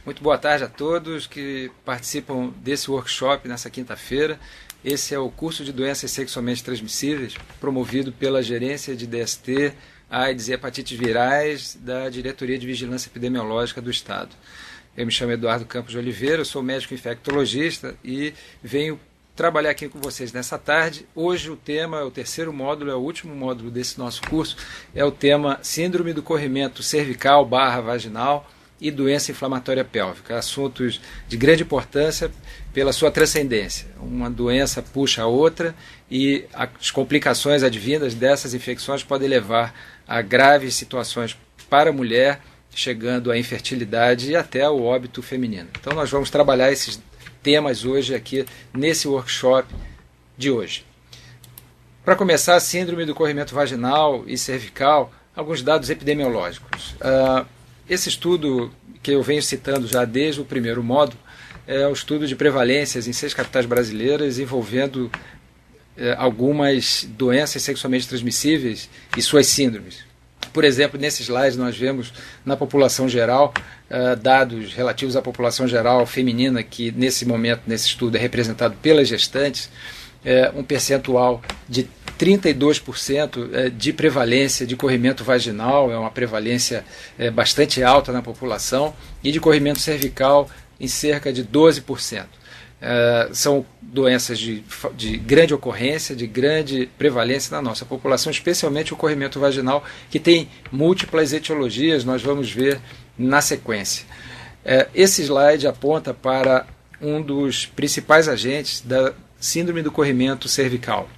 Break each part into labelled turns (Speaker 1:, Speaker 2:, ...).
Speaker 1: Muito boa tarde a todos que participam desse workshop nessa quinta-feira. Esse é o curso de doenças sexualmente transmissíveis, promovido pela Gerência de DST, AIDS e Hepatites Virais da Diretoria de Vigilância Epidemiológica do Estado. Eu me chamo Eduardo Campos de Oliveira, eu sou médico infectologista e venho trabalhar aqui com vocês nessa tarde. Hoje o tema é o terceiro módulo, é o último módulo desse nosso curso, é o tema Síndrome do corrimento cervical/vaginal e doença inflamatória pélvica, assuntos de grande importância pela sua transcendência. Uma doença puxa a outra e as complicações advindas dessas infecções podem levar a graves situações para a mulher, chegando à infertilidade e até ao óbito feminino. Então nós vamos trabalhar esses temas hoje aqui nesse workshop de hoje. Para começar, síndrome do corrimento vaginal e cervical, alguns dados epidemiológicos. Esse estudo que eu venho citando já desde o primeiro módulo é o estudo de prevalências em 6 capitais brasileiras envolvendo algumas doenças sexualmente transmissíveis e suas síndromes. Por exemplo, nesse slide nós vemos na população geral dados relativos à população geral feminina, que nesse momento, nesse estudo, é representado pelas gestantes, um percentual de 32% de prevalência de corrimento vaginal, é uma prevalência bastante alta na população, e de corrimento cervical em cerca de 12%. São doenças de grande ocorrência, de grande prevalência na nossa população, especialmente o corrimento vaginal, que tem múltiplas etiologias, nós vamos ver na sequência. Esse slide aponta para um dos principais agentes da síndrome do corrimento cervical.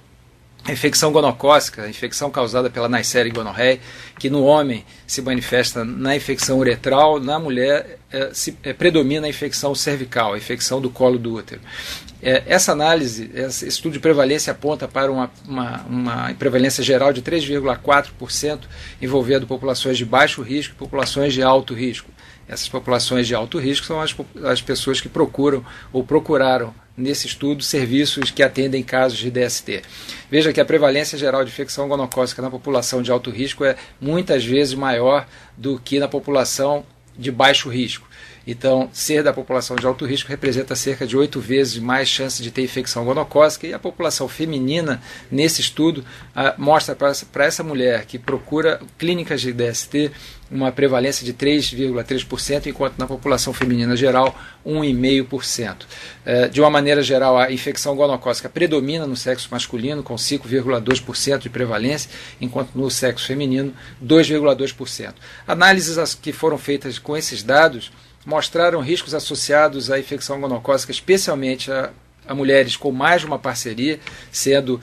Speaker 1: A infecção gonocócica, a infecção causada pela Neisseria gonorreae, que no homem se manifesta na infecção uretral, na mulher predomina a infecção cervical, a infecção do colo do útero. Essa análise, esse estudo de prevalência aponta para uma prevalência geral de 3,4%, envolvendo populações de baixo risco e populações de alto risco. Essas populações de alto risco são as pessoas que procuram ou procuraram nesse estudo serviços que atendem casos de DST. Veja que a prevalência geral de infecção gonocócica na população de alto risco é muitas vezes maior do que na população de baixo risco. Então, ser da população de alto risco representa cerca de 8 vezes mais chance de ter infecção gonocócica, e a população feminina, nesse estudo, mostra para essa mulher que procura clínicas de DST uma prevalência de 3,3%, enquanto na população feminina geral, 1,5%. De uma maneira geral, a infecção gonocócica predomina no sexo masculino, com 5,2% de prevalência, enquanto no sexo feminino, 2,2%. Análises que foram feitas com esses dados mostraram riscos associados à infecção gonocócica, especialmente a mulheres com mais de uma parceria, sendo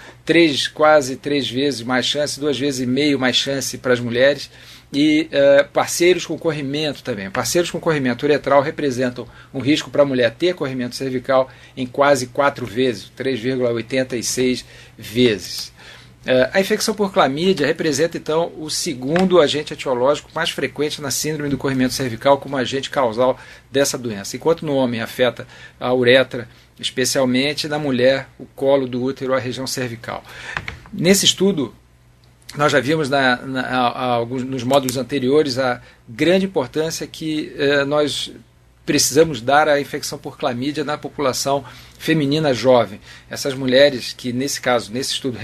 Speaker 1: quase 3 vezes mais chance, 2,5 vezes mais chance para as mulheres, e parceiros com corrimento também. Parceiros com corrimento uretral representam um risco para a mulher ter corrimento cervical em quase 4 vezes, 3,86 vezes. A infecção por clamídia representa, então, o segundo agente etiológico mais frequente na síndrome do corrimento cervical como agente causal dessa doença. Enquanto no homem afeta a uretra, especialmente na mulher, o colo do útero, a região cervical. Nesse estudo, nós já vimos nos módulos anteriores a grande importância que nós precisamos dar à infecção por clamídia na população feminina jovem. Essas mulheres que, nesse caso, nesse estudo,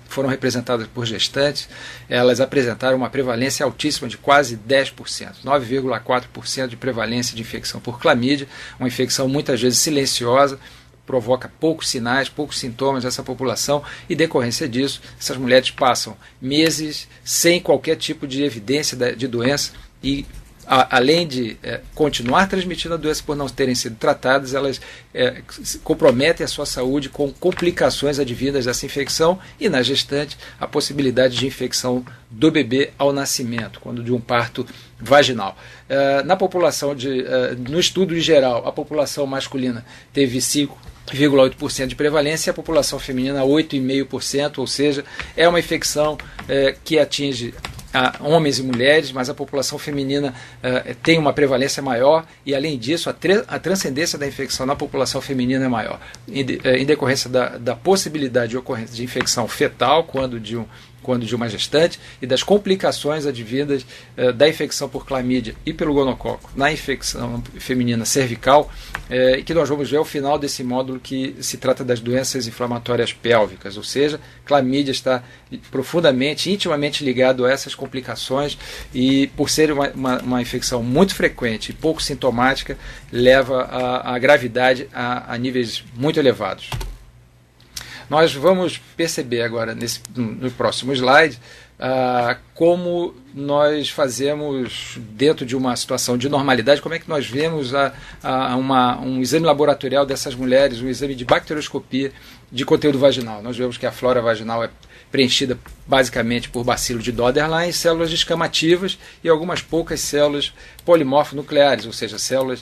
Speaker 1: foram representadas por gestantes, elas apresentaram uma prevalência altíssima de quase 10%, 9,4% de prevalência de infecção por clamídia, uma infecção muitas vezes silenciosa, provoca poucos sinais, poucos sintomas dessa população, e decorrência disso, essas mulheres passam meses sem qualquer tipo de evidência de doença e além de continuar transmitindo a doença por não terem sido tratadas, elas comprometem a sua saúde com complicações advindas dessa infecção e, na gestante, a possibilidade de infecção do bebê ao nascimento, quando de um parto vaginal. Na população no estudo em geral, a população masculina teve 5,8% de prevalência e a população feminina 8,5%, ou seja, é uma infecção que atinge homens e mulheres, mas a população feminina tem uma prevalência maior e, além disso, a transcendência da infecção na população feminina é maior, em decorrência da possibilidade de ocorrência de infecção fetal, quando de quando de uma gestante, e das complicações advindas da infecção por clamídia e pelo gonococo na infecção feminina cervical, que nós vamos ver ao final desse módulo, que se trata das doenças inflamatórias pélvicas, ou seja, clamídia está profundamente, intimamente ligado a essas complicações, e por ser uma infecção muito frequente e pouco sintomática, leva a gravidade a níveis muito elevados. Nós vamos perceber agora, no próximo slide, como nós fazemos, dentro de uma situação de normalidade, como é que nós vemos um exame laboratorial dessas mulheres, um exame de bacterioscopia de conteúdo vaginal. Nós vemos que a flora vaginal é preenchida basicamente por bacilo de Doederlein, células descamativas e algumas poucas células polimorfonucleares, ou seja, células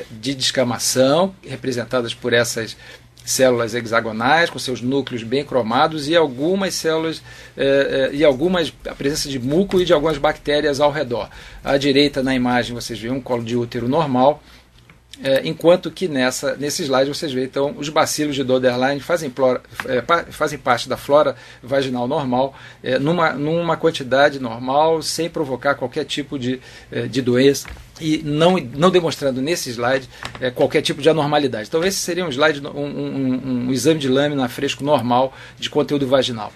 Speaker 1: de descamação, representadas por essas células hexagonais, com seus núcleos bem cromados, e algumas células, a presença de muco e de algumas bactérias ao redor. À direita, na imagem, vocês veem um colo de útero normal, enquanto que nesse slide vocês veem, então, os bacilos de Doederlein fazem parte da flora vaginal normal, numa quantidade normal, sem provocar qualquer tipo de doença, e não demonstrando nesse slide qualquer tipo de anormalidade. Então esse seria um slide, um exame de lâmina fresco normal de conteúdo vaginal.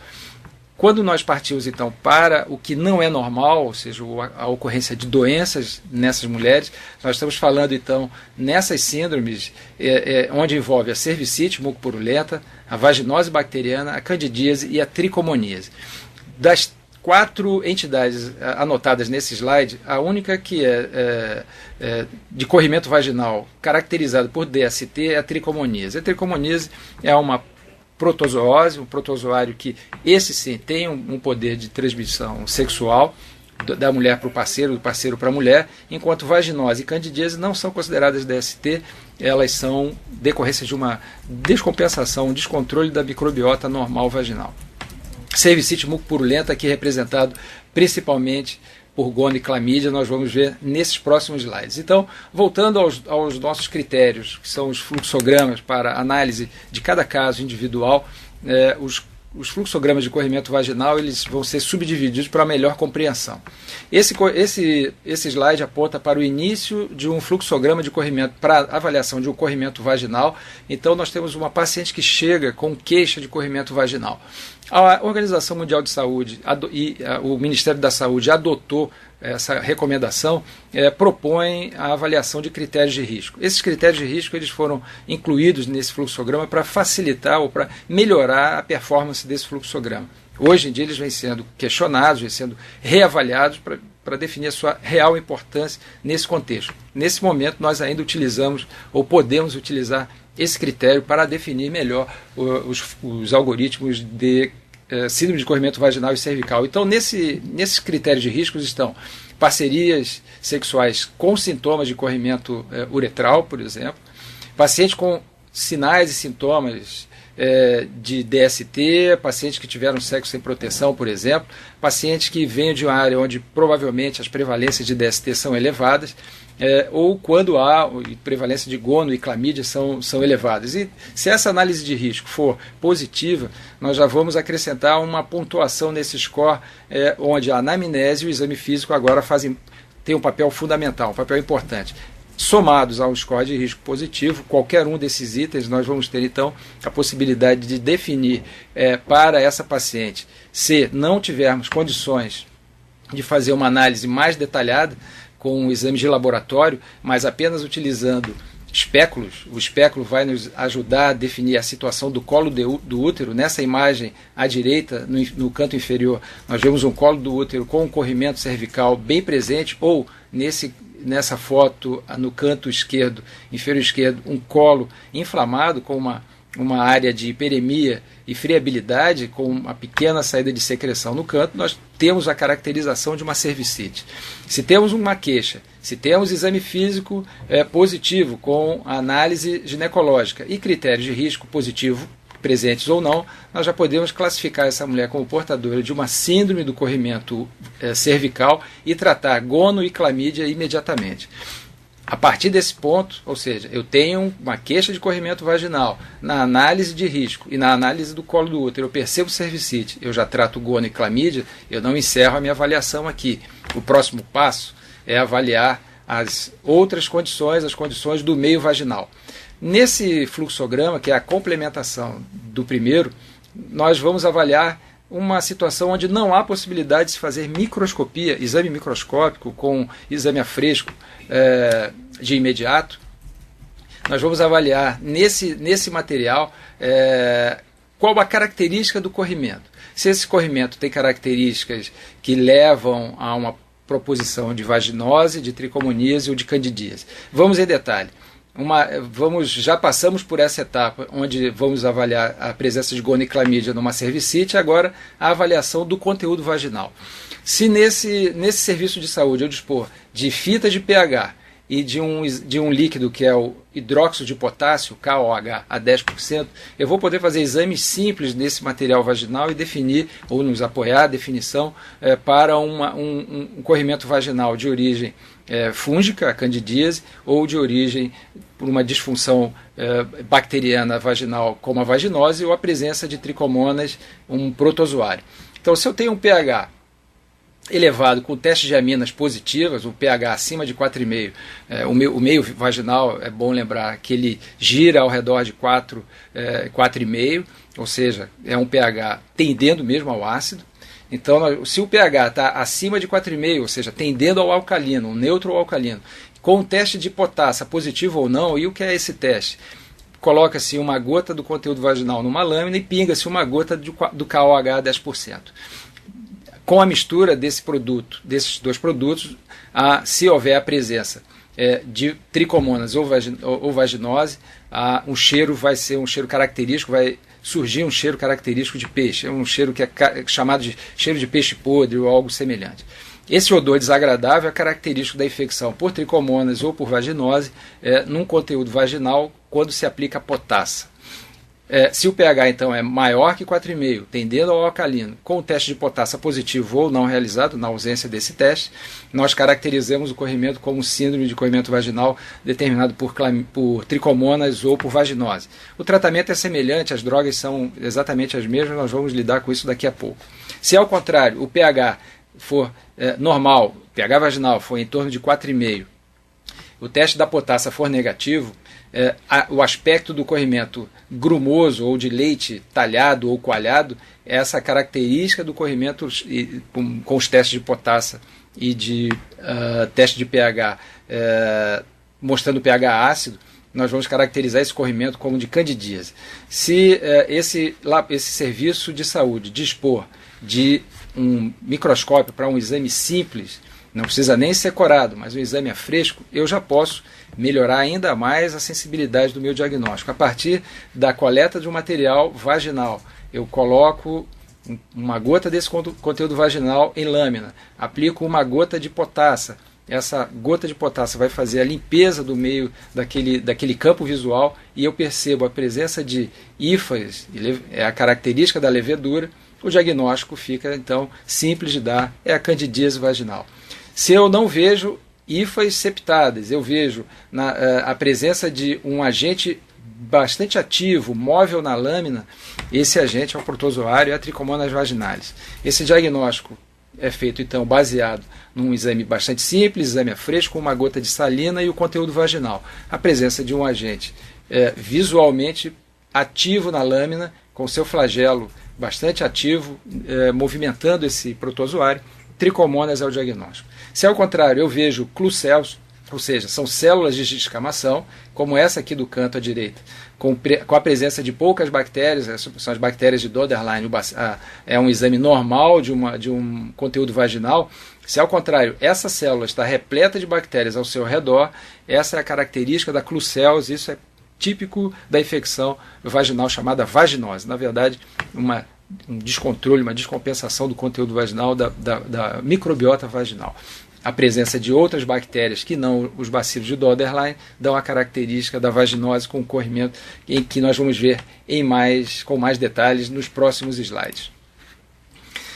Speaker 1: Quando nós partimos então para o que não é normal, ou seja, a ocorrência de doenças nessas mulheres, nós estamos falando então nessas síndromes onde envolve a cervicite mucopurulenta, a vaginose bacteriana, a candidíase e a tricomoníase. Das 4 entidades anotadas nesse slide, a única que é de corrimento vaginal caracterizada por DST é a tricomoníase. A tricomoníase é uma protozoose, um protozoário que, esse sim, tem um poder de transmissão sexual da mulher para o parceiro, do parceiro para a mulher, enquanto vaginose e candidíase não são consideradas DST, elas são decorrência de uma descompensação, um descontrole da microbiota normal vaginal. Cervicite mucopurulenta, aqui representado principalmente por gono e clamídia, nós vamos ver nesses próximos slides. Então, voltando aos nossos critérios, que são os fluxogramas para análise de cada caso individual, os fluxogramas de corrimento vaginal, eles vão ser subdivididos para melhor compreensão. Esse slide aponta para o início de um fluxograma de corrimento, para avaliação de um corrimento vaginal. Então nós temos uma paciente que chega com queixa de corrimento vaginal. A Organização Mundial de Saúde e o Ministério da Saúde adotou essa recomendação, propõe a avaliação de critérios de risco. Esses critérios de risco eles foram incluídos nesse fluxograma para facilitar ou para melhorar a performance desse fluxograma. Hoje em dia eles vêm sendo questionados, vêm sendo reavaliados para definir a sua real importância nesse contexto. Nesse momento nós ainda utilizamos ou podemos utilizar esse critério para definir melhor os algoritmos de síndrome de corrimento vaginal e cervical. Então, nesses critérios de riscos estão parcerias sexuais com sintomas de corrimento uretral, por exemplo, pacientes com sinais e sintomas de DST, pacientes que tiveram sexo sem proteção, por exemplo, pacientes que vêm de uma área onde provavelmente as prevalências de DST são elevadas, ou quando há prevalência de gono e clamídia são elevadas. E se essa análise de risco for positiva, nós já vamos acrescentar uma pontuação nesse score, onde a anamnese e o exame físico agora têm um papel fundamental, um papel importante. Somados a um score de risco positivo, qualquer um desses itens, nós vamos ter então a possibilidade de definir para essa paciente, se não tivermos condições de fazer uma análise mais detalhada, com um exame de laboratório, mas apenas utilizando espéculos. O espéculo vai nos ajudar a definir a situação do colo do útero. Nessa imagem à direita, no canto inferior, nós vemos um colo do útero com um corrimento cervical bem presente, ou nessa foto, no canto esquerdo, inferior esquerdo, um colo inflamado com uma área de hiperemia e friabilidade, com uma pequena saída de secreção no canto. Nós temos a caracterização de uma cervicite. Se temos uma queixa, se temos exame físico positivo com análise ginecológica e critérios de risco positivo presentes ou não, nós já podemos classificar essa mulher como portadora de uma síndrome do corrimento cervical e tratar gono e clamídia imediatamente. A partir desse ponto, ou seja, eu tenho uma queixa de corrimento vaginal, na análise de risco e na análise do colo do útero, eu percebo cervicite, eu já trato gono e clamídia, eu não encerro a minha avaliação aqui. O próximo passo é avaliar as outras condições, as condições do meio vaginal. Nesse fluxograma, que é a complementação do primeiro, nós vamos avaliar uma situação onde não há possibilidade de se fazer microscopia, exame microscópico com exame a fresco de imediato. Nós vamos avaliar nesse material qual a característica do corrimento. Se esse corrimento tem características que levam a uma proposição de vaginose, de tricomoníase ou de candidíase. Vamos em detalhe. Já passamos por essa etapa onde vamos avaliar a presença de gono e clamídia numa cervicite, agora a avaliação do conteúdo vaginal. Se nesse serviço de saúde eu dispor de fita de pH e de um líquido que é o hidróxido de potássio, KOH, a 10%, eu vou poder fazer exames simples nesse material vaginal e definir, ou nos apoiar a definição para um corrimento vaginal de origem fúngica, a candidíase, ou de origem por uma disfunção bacteriana vaginal, como a vaginose, ou a presença de tricomonas, um protozoário. Então, se eu tenho um pH elevado com teste de aminas positivas, o pH acima de 4,5, o meio vaginal, é bom lembrar que ele gira ao redor de 4,5, ou seja, é um pH tendendo mesmo ao ácido. Então, se o pH está acima de 4,5, ou seja, tendendo ao alcalino, um neutro ou alcalino, com um teste de potássio positivo ou não, e o que é esse teste? Coloca-se uma gota do conteúdo vaginal numa lâmina e pinga-se uma gota do KOH 10%. Com a mistura desses dois produtos, se houver a presença de tricomonas ou vaginose, um cheiro vai ser um cheiro característico, vai surgir um cheiro característico de peixe, um cheiro que é chamado de cheiro de peixe podre ou algo semelhante. Esse odor desagradável é característico da infecção por tricomonas ou por vaginose num conteúdo vaginal quando se aplica potassa. Se o pH então é maior que 4,5, tendendo ao alcalino, com o teste de potássio positivo ou não realizado, na ausência desse teste, nós caracterizamos o corrimento como síndrome de corrimento vaginal determinado por tricomonas ou por vaginose. O tratamento é semelhante, as drogas são exatamente as mesmas, nós vamos lidar com isso daqui a pouco. Se ao contrário o pH for normal, pH vaginal for em torno de 4,5, o teste da potássio for negativo, o aspecto do corrimento grumoso ou de leite talhado ou coalhado, essa característica do corrimento com os testes de potássio e de teste de pH mostrando pH ácido, nós vamos caracterizar esse corrimento como de candidíase. Se esse serviço de saúde dispor de um microscópio para um exame simples, não precisa nem ser corado, mas um exame a fresco, eu já posso melhorar ainda mais a sensibilidade do meu diagnóstico. A partir da coleta de um material vaginal, eu coloco uma gota desse conteúdo vaginal em lâmina, aplico uma gota de potássio. Essa gota de potássio vai fazer a limpeza do meio daquele campo visual e eu percebo a presença de hífas, é a característica da levedura. O diagnóstico fica então simples de dar, é a candidíase vaginal. Se eu não vejo hífas septadas, eu vejo a presença de um agente bastante ativo, móvel na lâmina, esse agente é o protozoário e a tricomonas vaginalis. Esse diagnóstico é feito então baseado num exame bastante simples, exame a fresco, com uma gota de salina e o conteúdo vaginal. A presença de um agente visualmente ativo na lâmina, com seu flagelo bastante ativo, movimentando esse protozoário, tricomonas é o diagnóstico. Se ao contrário eu vejo clucells, ou seja, são células de descamação, como essa aqui do canto à direita, com a presença de poucas bactérias, são as bactérias de Doderlein, é um exame normal de um conteúdo vaginal. Se ao contrário essa célula está repleta de bactérias ao seu redor, essa é a característica da clucells, isso é típico da infecção vaginal chamada vaginose. Na verdade, um descontrole, uma descompensação do conteúdo vaginal, da microbiota vaginal. A presença de outras bactérias que não os bacilos de Doderlein dão a característica da vaginose com corrimento, em que nós vamos ver com mais detalhes nos próximos slides.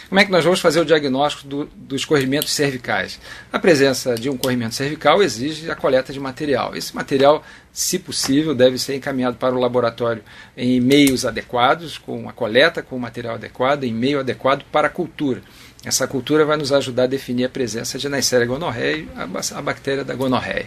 Speaker 1: Como é que nós vamos fazer o diagnóstico dos corrimentos cervicais? A presença de um corrimento cervical exige a coleta de material. Esse material, se possível, deve ser encaminhado para o laboratório em meios adequados, com a coleta com o material adequado, em meio adequado para a cultura. Essa cultura vai nos ajudar a definir a presença de Neisseria gonorreae, a bactéria da gonorreia.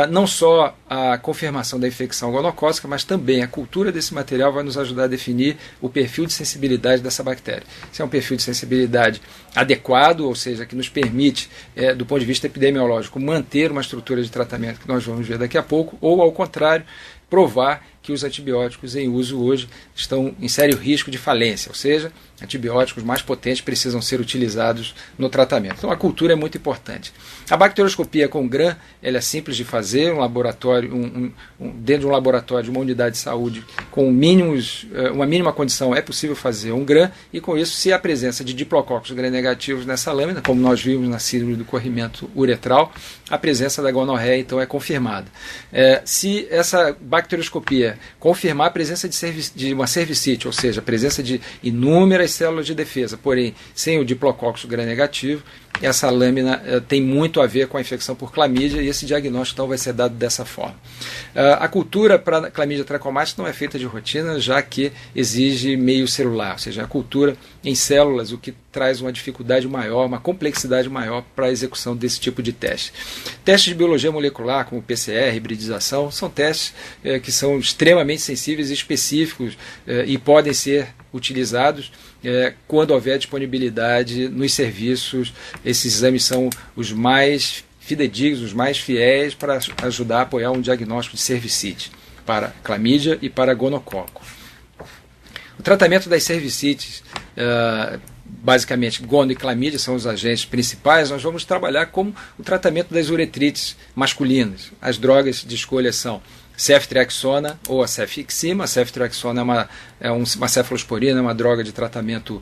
Speaker 1: Não só a confirmação da infecção gonocócica, mas também a cultura desse material vai nos ajudar a definir o perfil de sensibilidade dessa bactéria. Se é um perfil de sensibilidade adequado, ou seja, que nos permite, do ponto de vista epidemiológico, manter uma estrutura de tratamento que nós vamos ver daqui a pouco, ou ao contrário, provar que os antibióticos em uso hoje estão em sério risco de falência, ou seja, antibióticos mais potentes precisam ser utilizados no tratamento. Então a cultura é muito importante. A bacterioscopia com Gram, ela é simples de fazer, um laboratório, dentro de um laboratório de uma unidade de saúde com uma mínima condição é possível fazer um Gram, e com isso, se há presença de diplococos gram-negativos nessa lâmina, como nós vimos na síndrome do corrimento uretral, a presença da gonorreia então é confirmada. Se essa bacterioscopia confirmar a presença de uma cervicite, ou seja, a presença de inúmeras células de defesa, porém sem o diplococcus gram-negativo, essa lâmina tem muito a ver com a infecção por clamídia, e esse diagnóstico então vai ser dado dessa forma. A cultura para clamídia trachomatis não é feita de rotina, já que exige meio celular, ou seja, a cultura em células, o que traz uma dificuldade maior, uma complexidade maior para a execução desse tipo de teste. Testes de biologia molecular, como PCR, hibridização, são testes que são extremamente sensíveis e específicos e podem ser utilizados quando houver disponibilidade nos serviços. Esses exames são os mais fidedignos, os mais fiéis para ajudar a apoiar um diagnóstico de cervicite para clamídia e para gonococo. O tratamento das cervicites, basicamente gono e clamídia são os agentes principais. Nós vamos trabalhar como o tratamento das uretrites masculinas. As drogas de escolha são ceftriaxona ou a cefixima. A ceftriaxona é uma cefalosporina, é uma droga de tratamento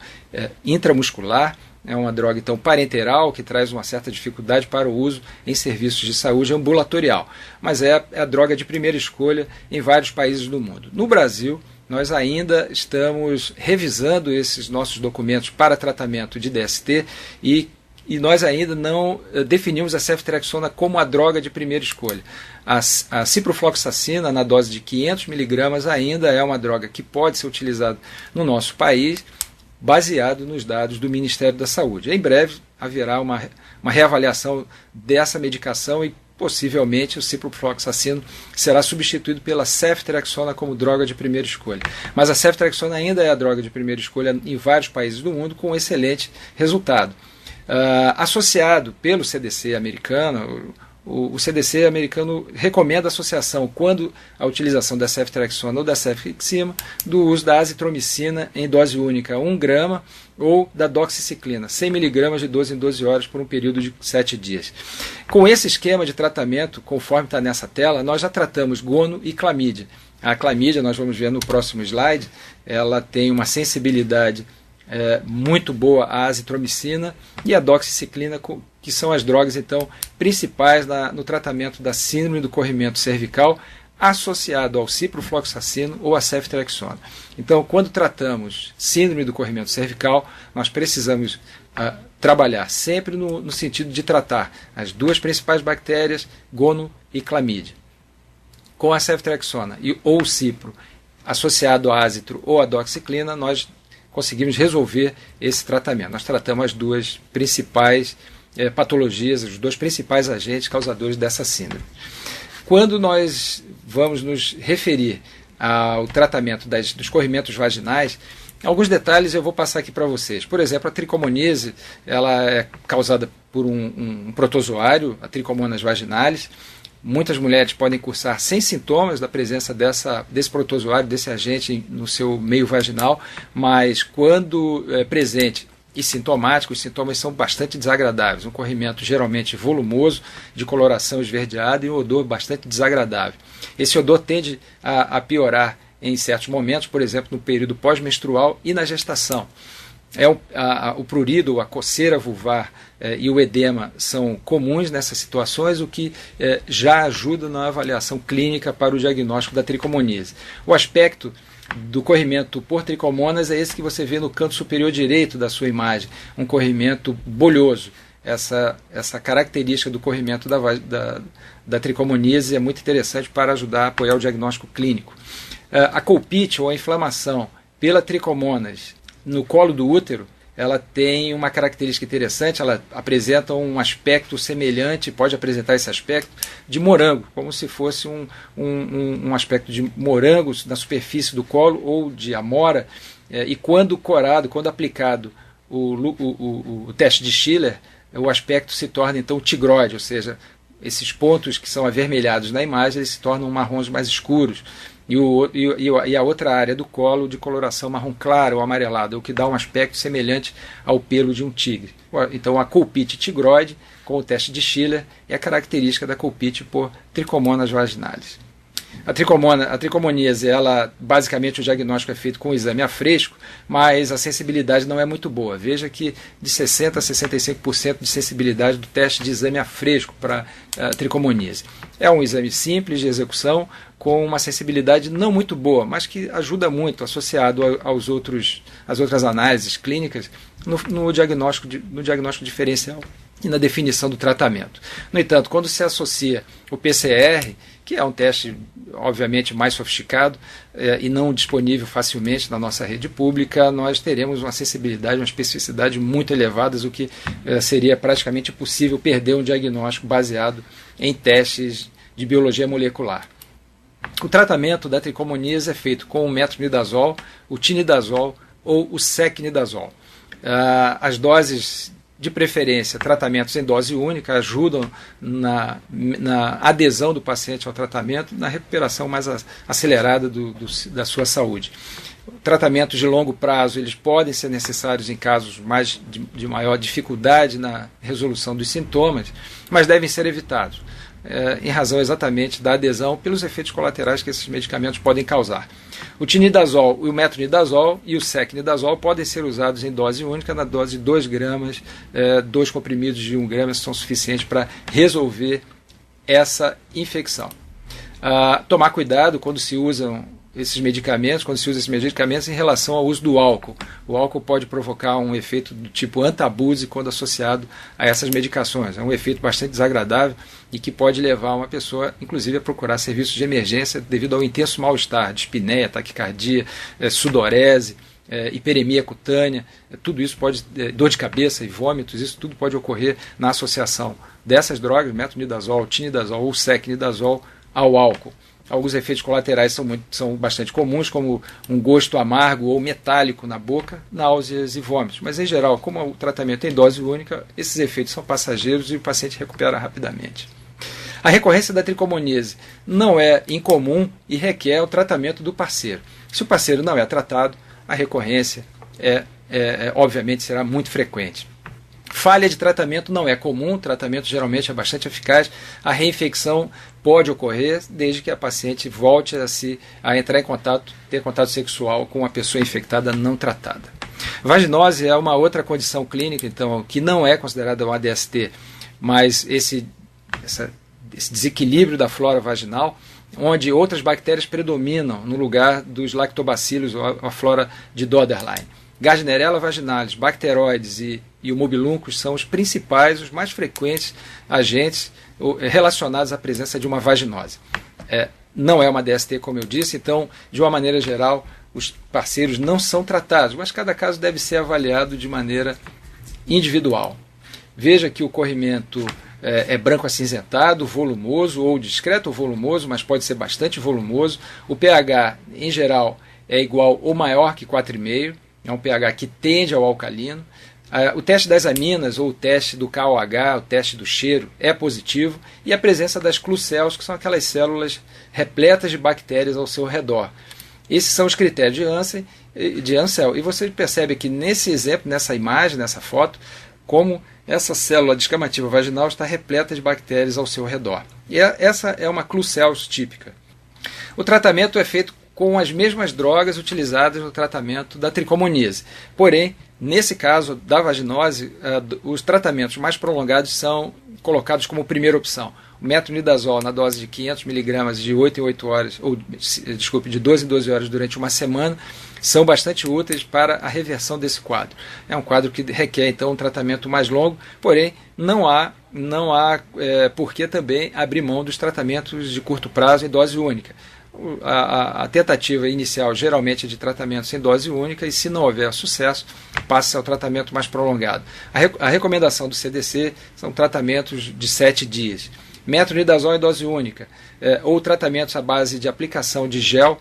Speaker 1: intramuscular, é uma droga então parenteral que traz uma certa dificuldade para o uso em serviços de saúde ambulatorial, mas é a droga de primeira escolha em vários países do mundo. No Brasil, nós ainda estamos revisando esses nossos documentos para tratamento de DST e nós ainda não definimos a ceftriaxona como a droga de primeira escolha. A ciprofloxacina, na dose de 500 mg, ainda é uma droga que pode ser utilizada no nosso país, baseado nos dados do Ministério da Saúde. Em breve haverá uma reavaliação dessa medicação e possivelmente o ciprofloxacino será substituído pela ceftriaxona como droga de primeira escolha. Mas a ceftriaxona ainda é a droga de primeira escolha em vários países do mundo, com excelente resultado. Associado pelo CDC americano, o CDC americano recomenda a associação, quando a utilização da ceftriaxona ou da cefixima, do uso da azitromicina em dose única, 1 grama, ou da doxiciclina, 100 mg de 12 em 12 horas por um período de 7 dias. Com esse esquema de tratamento, conforme está nessa tela, nós já tratamos gono e clamídia. A clamídia, nós vamos ver no próximo slide, ela tem uma sensibilidade muito boa à azitromicina e à doxiciclina, que são as drogas então principais no tratamento da síndrome do corrimento cervical, associado ao ciprofloxacino ou à ceftriaxona. Então, quando tratamos síndrome do corrimento cervical, nós precisamos trabalhar sempre no sentido de tratar as duas principais bactérias, gono e clamídia. Com a ceftriaxona ou o cipro associado à azitro ou à doxiciclina, nós conseguimos resolver esse tratamento. Nós tratamos as duas principais patologias, os dois principais agentes causadores dessa síndrome. Quando nós vamos nos referir ao tratamento dos corrimentos vaginais, alguns detalhes eu vou passar aqui para vocês. Por exemplo, a tricomonise, ela é causada por um protozoário, a Trichomonas vaginalis. Muitas mulheres podem cursar sem sintomas da presença desse protozoário, desse agente no seu meio vaginal, mas quando presente e sintomático, os sintomas são bastante desagradáveis. Um corrimento geralmente volumoso, de coloração esverdeada e um odor bastante desagradável. Esse odor tende a piorar em certos momentos, por exemplo, no período pós-menstrual e na gestação. O prurido, a coceira vulvar e o edema são comuns nessas situações, o que já ajuda na avaliação clínica para o diagnóstico da tricomonise. O aspecto do corrimento por tricomonas é esse que você vê no canto superior direito da sua imagem, um corrimento bolhoso. Essa característica do corrimento da tricomoníase é muito interessante para ajudar a apoiar o diagnóstico clínico. A colpite, ou a inflamação pela tricomonas no colo do útero, ela tem uma característica interessante, ela apresenta um aspecto semelhante, pode apresentar esse aspecto de morango, como se fosse um aspecto de morango na superfície do colo ou de amora, e quando corado, quando aplicado o teste de Schiller, o aspecto se torna então tigroide, ou seja, esses pontos que são avermelhados na imagem, eles se tornam marrons mais escuros. E a outra área do colo de coloração marrom claro ou amarelado, o que dá um aspecto semelhante ao pelo de um tigre. Então a colpite tigroide, com o teste de Schiller, é a característica da colpite por tricomonas vaginalis. A tricomoníase, basicamente o diagnóstico é feito com o exame a fresco, mas a sensibilidade não é muito boa. Veja que de 60% a 65% de sensibilidade do teste de exame a fresco para a tricomoníase. É um exame simples de execução, com uma sensibilidade não muito boa, mas que ajuda muito, associado às outras análises clínicas, no diagnóstico diferencial e na definição do tratamento. No entanto, quando se associa o PCR, que é um teste obviamente mais sofisticado e não disponível facilmente na nossa rede pública, nós teremos uma sensibilidade, uma especificidade muito elevadas, o que seria praticamente impossível perder um diagnóstico baseado em testes de biologia molecular. O tratamento da tricomoníase é feito com o metronidazol, o tinidazol ou o secnidazol. As doses de preferência, tratamentos em dose única, ajudam na adesão do paciente ao tratamento, na recuperação mais acelerada da sua saúde. Tratamentos de longo prazo, eles podem ser necessários em casos de maior dificuldade na resolução dos sintomas, mas devem ser evitados, em razão exatamente da adesão pelos efeitos colaterais que esses medicamentos podem causar. O tinidazol, o metronidazol e o secnidazol podem ser usados em dose única, na dose de 2 gramas, 2 comprimidos de 1 grama são suficientes para resolver essa infecção. Tomar cuidado quando se usam esses medicamentos em relação ao uso do álcool. O álcool pode provocar um efeito do tipo antabuse quando associado a essas medicações. É um efeito bastante desagradável e que pode levar uma pessoa, inclusive, a procurar serviços de emergência devido ao intenso mal-estar, dispneia, taquicardia, sudorese, hiperemia cutânea, tudo isso pode, dor de cabeça e vômitos, isso tudo pode ocorrer na associação dessas drogas, metronidazol, tinidazol ou secnidazol, ao álcool. Alguns efeitos colaterais são bastante comuns, como um gosto amargo ou metálico na boca, náuseas e vômitos. Mas, em geral, como o tratamento é em dose única, esses efeitos são passageiros e o paciente recupera rapidamente. A recorrência da tricomoníase não é incomum e requer o tratamento do parceiro. Se o parceiro não é tratado, a recorrência obviamente será muito frequente. Falha de tratamento não é comum, o tratamento geralmente é bastante eficaz, a reinfecção pode ocorrer desde que a paciente volte a entrar em contato, ter contato sexual com uma pessoa infectada não tratada. Vaginose é uma outra condição clínica, então, que não é considerada uma ADST, mas esse desequilíbrio da flora vaginal, onde outras bactérias predominam no lugar dos lactobacilos ou a flora de Doderlein. Gardnerella vaginalis, bacteroides e o mobiluncus são os principais, os mais frequentes agentes relacionados à presença de uma vaginose. Não é uma DST, como eu disse, então, de uma maneira geral, os parceiros não são tratados, mas cada caso deve ser avaliado de maneira individual. Veja que o corrimento é branco acinzentado, volumoso ou discreto ou volumoso, mas pode ser bastante volumoso. O pH, em geral, é igual ou maior que 4,5, é um pH que tende ao alcalino. O teste das aminas ou o teste do KOH, o teste do cheiro, é positivo, e a presença das clucéus, que são aquelas células repletas de bactérias ao seu redor. Esses são os critérios de Ansel, e você percebe que nesse exemplo, nessa imagem, nessa foto, como essa célula descamativa vaginal está repleta de bactérias ao seu redor. E essa é uma cluceus típica. O tratamento é feito com as mesmas drogas utilizadas no tratamento da tricomoníase. Porém, nesse caso da vaginose, os tratamentos mais prolongados são colocados como primeira opção. O metronidazol na dose de 500 mg de 8 em 8 horas, de 12 em 12 horas durante uma semana, são bastante úteis para a reversão desse quadro. É um quadro que requer, então, um tratamento mais longo, porém, não há por que também abrir mão dos tratamentos de curto prazo em dose única. A tentativa inicial geralmente é de tratamento sem dose única e, se não houver sucesso, passa ao tratamento mais prolongado. A recomendação do CDC são tratamentos de 7 dias. Metronidazol em dose única, ou tratamentos à base de aplicação de gel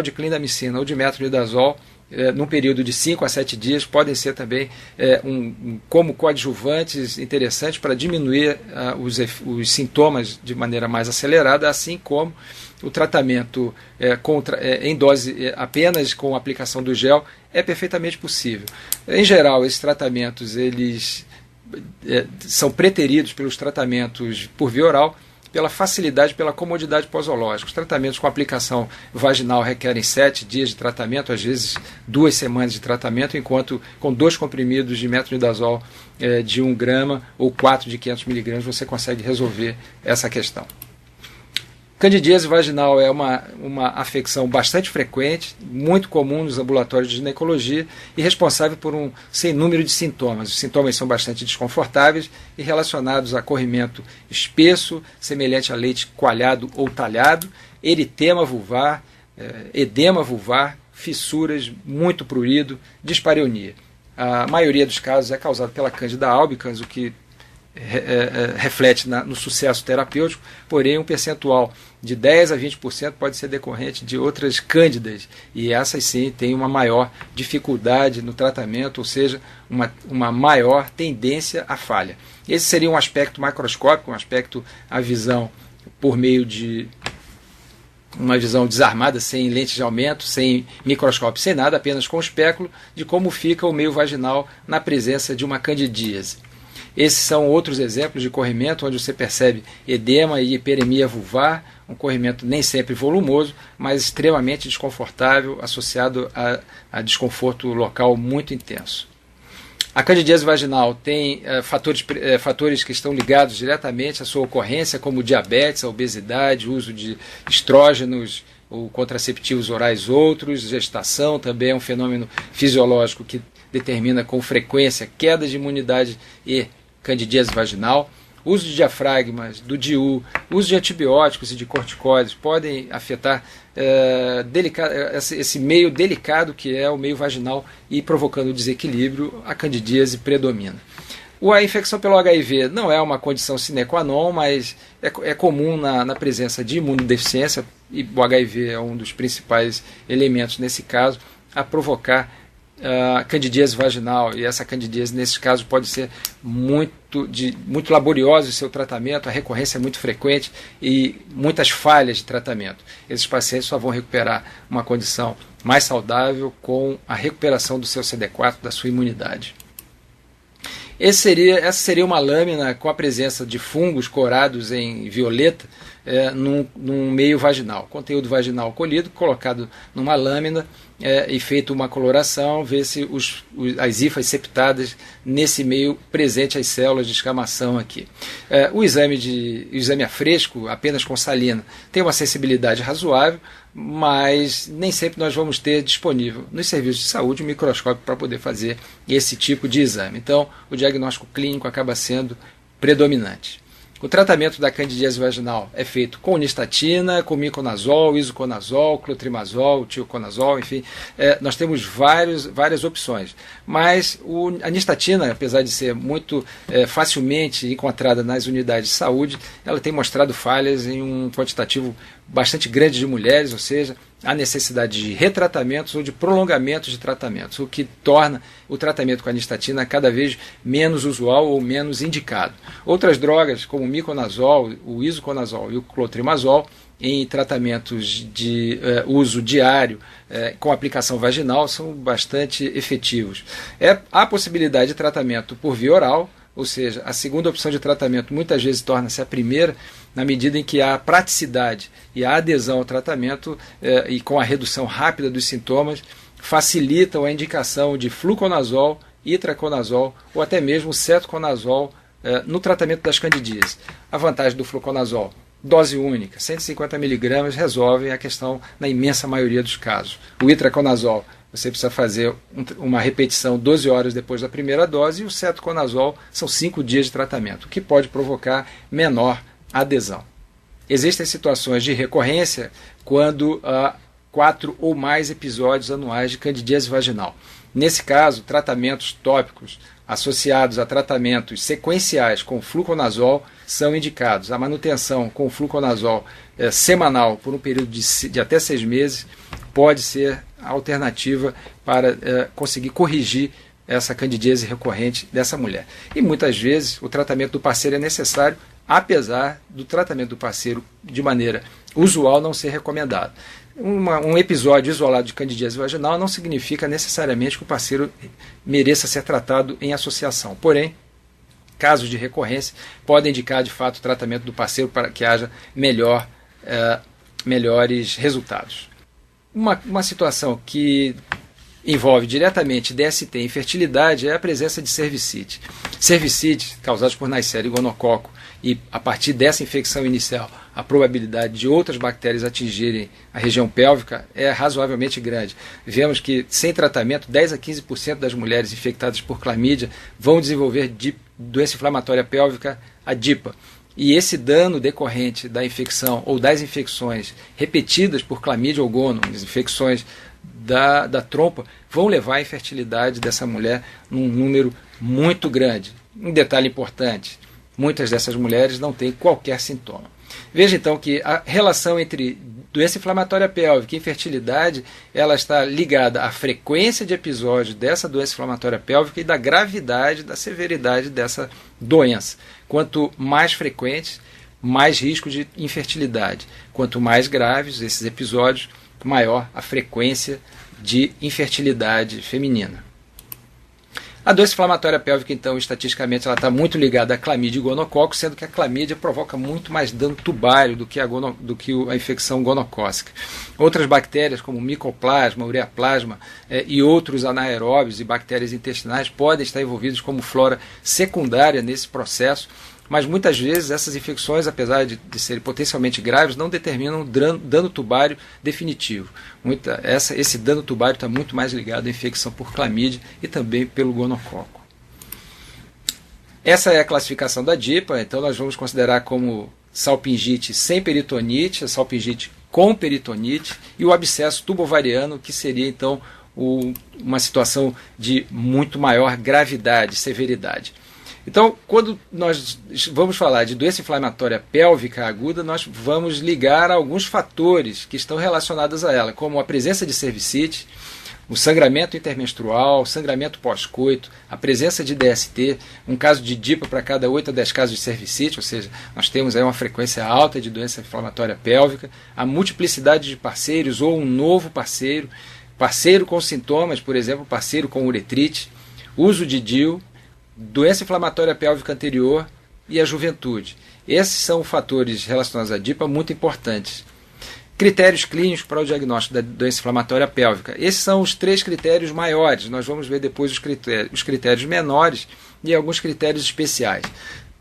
Speaker 1: de clindamicina ou de metronidazol, num período de 5 a 7 dias, podem ser também como coadjuvantes interessantes para diminuir os sintomas de maneira mais acelerada, assim como o tratamento em dose apenas com aplicação do gel é perfeitamente possível. Em geral, esses tratamentos eles são preteridos pelos tratamentos por via oral, pela facilidade, pela comodidade posológica. Os tratamentos com aplicação vaginal requerem 7 dias de tratamento, às vezes 2 semanas de tratamento, enquanto com 2 comprimidos de metronidazol de 1 grama ou 4 de 500 mg você consegue resolver essa questão. Candidíase vaginal é uma afecção bastante frequente, muito comum nos ambulatórios de ginecologia e responsável por um sem número de sintomas. Os sintomas são bastante desconfortáveis e relacionados a corrimento espesso, semelhante a leite coalhado ou talhado, eritema vulvar, edema vulvar, fissuras, muito prurido, dispareunia. A maioria dos casos é causada pela Candida albicans, o que reflete no sucesso terapêutico, porém um percentual de 10 a 20% pode ser decorrente de outras cândidas, e essas sim têm uma maior dificuldade no tratamento, ou seja, uma maior tendência à falha. Esse seria um aspecto macroscópico, um aspecto, a visão por meio de uma visão desarmada, sem lente de aumento, sem microscópio, sem nada, apenas com o espéculo, de como fica o meio vaginal na presença de uma candidíase. Esses são outros exemplos de corrimento onde você percebe edema e hiperemia vulvar, um corrimento nem sempre volumoso, mas extremamente desconfortável, associado a desconforto local muito intenso. A candidíase vaginal tem fatores que estão ligados diretamente à sua ocorrência, como diabetes, a obesidade, o uso de estrógenos ou contraceptivos orais outros, gestação também é um fenômeno fisiológico que determina com frequência queda de imunidade e candidíase vaginal. Uso de diafragmas, do DIU, uso de antibióticos e de corticóides podem afetar esse meio delicado que é o meio vaginal e, provocando desequilíbrio, a candidíase predomina. A infecção pelo HIV não é uma condição sine qua non, mas é comum na presença de imunodeficiência, e o HIV é um dos principais elementos nesse caso, a provocar a candidíase vaginal, e essa candidíase nesse caso pode ser muito laborioso o seu tratamento, a recorrência é muito frequente e muitas falhas de tratamento. Esses pacientes só vão recuperar uma condição mais saudável com a recuperação do seu CD4, da sua imunidade. Essa seria uma lâmina com a presença de fungos corados em violeta num meio vaginal. Conteúdo vaginal colhido, colocado numa lâmina e feito uma coloração, vê-se as hifas septadas nesse meio presente as células de escamação aqui. O exame a fresco, apenas com salina, tem uma sensibilidade razoável, mas nem sempre nós vamos ter disponível nos serviços de saúde um microscópio para poder fazer esse tipo de exame. Então, o diagnóstico clínico acaba sendo predominante. O tratamento da candidíase vaginal é feito com nistatina, com miconazol, isoconazol, clotrimazol, tioconazol, enfim, nós temos várias opções. Mas a nistatina, apesar de ser muito facilmente encontrada nas unidades de saúde, ela tem mostrado falhas em um quantitativo bastante grande de mulheres, ou seja, a necessidade de retratamentos ou de prolongamentos de tratamentos, o que torna o tratamento com a nistatina cada vez menos usual ou menos indicado. Outras drogas, como o miconazol, o isoconazol e o clotrimazol, em tratamentos de uso diário com aplicação vaginal, são bastante efetivos. Há a possibilidade de tratamento por via oral, ou seja, a segunda opção de tratamento muitas vezes torna-se a primeira, na medida em que a praticidade e a adesão ao tratamento e com a redução rápida dos sintomas facilitam a indicação de fluconazol, itraconazol ou até mesmo cetoconazol no tratamento das candidíases. A vantagem do fluconazol: dose única, 150 mg, resolve a questão na imensa maioria dos casos. O itraconazol, você precisa fazer uma repetição 12 horas depois da primeira dose, e o cetoconazol são 5 dias de tratamento, o que pode provocar menor adesão. Existem situações de recorrência quando 4 ou mais episódios anuais de candidíase vaginal. Nesse caso, tratamentos tópicos associados a tratamentos sequenciais com fluconazol são indicados. A manutenção com fluconazol semanal por um período de até 6 meses pode ser a alternativa para conseguir corrigir essa candidíase recorrente dessa mulher. E muitas vezes o tratamento do parceiro é necessário, apesar do tratamento do parceiro de maneira usual não ser recomendado. Um episódio isolado de candidíase vaginal não significa necessariamente que o parceiro mereça ser tratado em associação. Porém, casos de recorrência podem indicar de fato o tratamento do parceiro para que haja melhores resultados. Uma situação que envolve diretamente DST e infertilidade é a presença de cervicite. Cervicite, causados por Neisseria gonococo, e a partir dessa infecção inicial, a probabilidade de outras bactérias atingirem a região pélvica é razoavelmente grande. Vemos que, sem tratamento, 10 a 15% das mulheres infectadas por clamídia vão desenvolver doença inflamatória pélvica, a DIPA. E esse dano decorrente da infecção ou das infecções repetidas por clamídia ou gono, as infecções da trompa, vão levar à infertilidade dessa mulher num número muito grande. Um detalhe importante: muitas dessas mulheres não têm qualquer sintoma. Veja então que a relação entre doença inflamatória pélvica e infertilidade, ela está ligada à frequência de episódios dessa doença inflamatória pélvica e da gravidade, da severidade dessa doença. Quanto mais frequentes, mais risco de infertilidade. Quanto mais graves esses episódios, maior a frequência de infertilidade feminina. A doença inflamatória pélvica, então, estatisticamente, ela está muito ligada à clamídia e gonococo, sendo que a clamídia provoca muito mais dano tubário do que a infecção gonocócica. Outras bactérias, como micoplasma, ureaplasma e outros anaeróbios e bactérias intestinais, podem estar envolvidos como flora secundária nesse processo, mas muitas vezes essas infecções, apesar de serem potencialmente graves, não determinam dano tubário definitivo. Esse dano tubário está muito mais ligado à infecção por clamídia e também pelo gonococo. Essa é a classificação da DIPA, então nós vamos considerar como salpingite sem peritonite, a salpingite com peritonite e o abscesso tubovariano, que seria então uma situação de muito maior gravidade, severidade. Então, quando nós vamos falar de doença inflamatória pélvica aguda, nós vamos ligar a alguns fatores que estão relacionados a ela, como a presença de cervicite, o sangramento intermenstrual, o sangramento pós-coito, a presença de DST, um caso de DIPA para cada 8 a 10 casos de cervicite, ou seja, nós temos aí uma frequência alta de doença inflamatória pélvica, a multiplicidade de parceiros ou um novo parceiro, parceiro com sintomas, por exemplo, parceiro com uretrite, uso de DIU, doença inflamatória pélvica anterior e a juventude. Esses são fatores relacionados à DIPA muito importantes. Critérios clínicos para o diagnóstico da doença inflamatória pélvica. Esses são os 3 critérios maiores. Nós vamos ver depois os critérios menores e alguns critérios especiais.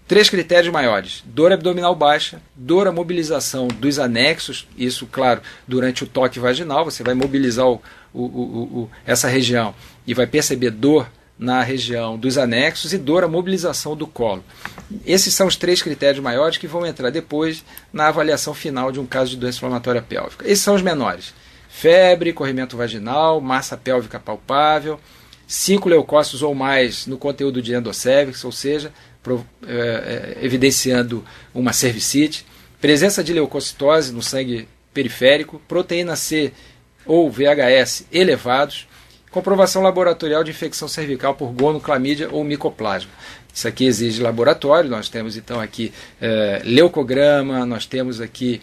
Speaker 1: 3 critérios maiores: dor abdominal baixa, dor à mobilização dos anexos, isso, claro, durante o toque vaginal, você vai mobilizar essa região e vai perceber dor na região dos anexos e dor à mobilização do colo. Esses são os 3 critérios maiores que vão entrar depois na avaliação final de um caso de doença inflamatória pélvica. Esses são os menores: febre, corrimento vaginal, massa pélvica palpável, 5 leucócitos ou mais no conteúdo de endocérvix, ou seja, evidenciando uma cervicite, presença de leucocitose no sangue periférico, proteína C ou VHS elevados, comprovação laboratorial de infecção cervical por gono, clamídia ou micoplasma. Isso aqui exige laboratório. Nós temos então aqui leucograma, nós temos aqui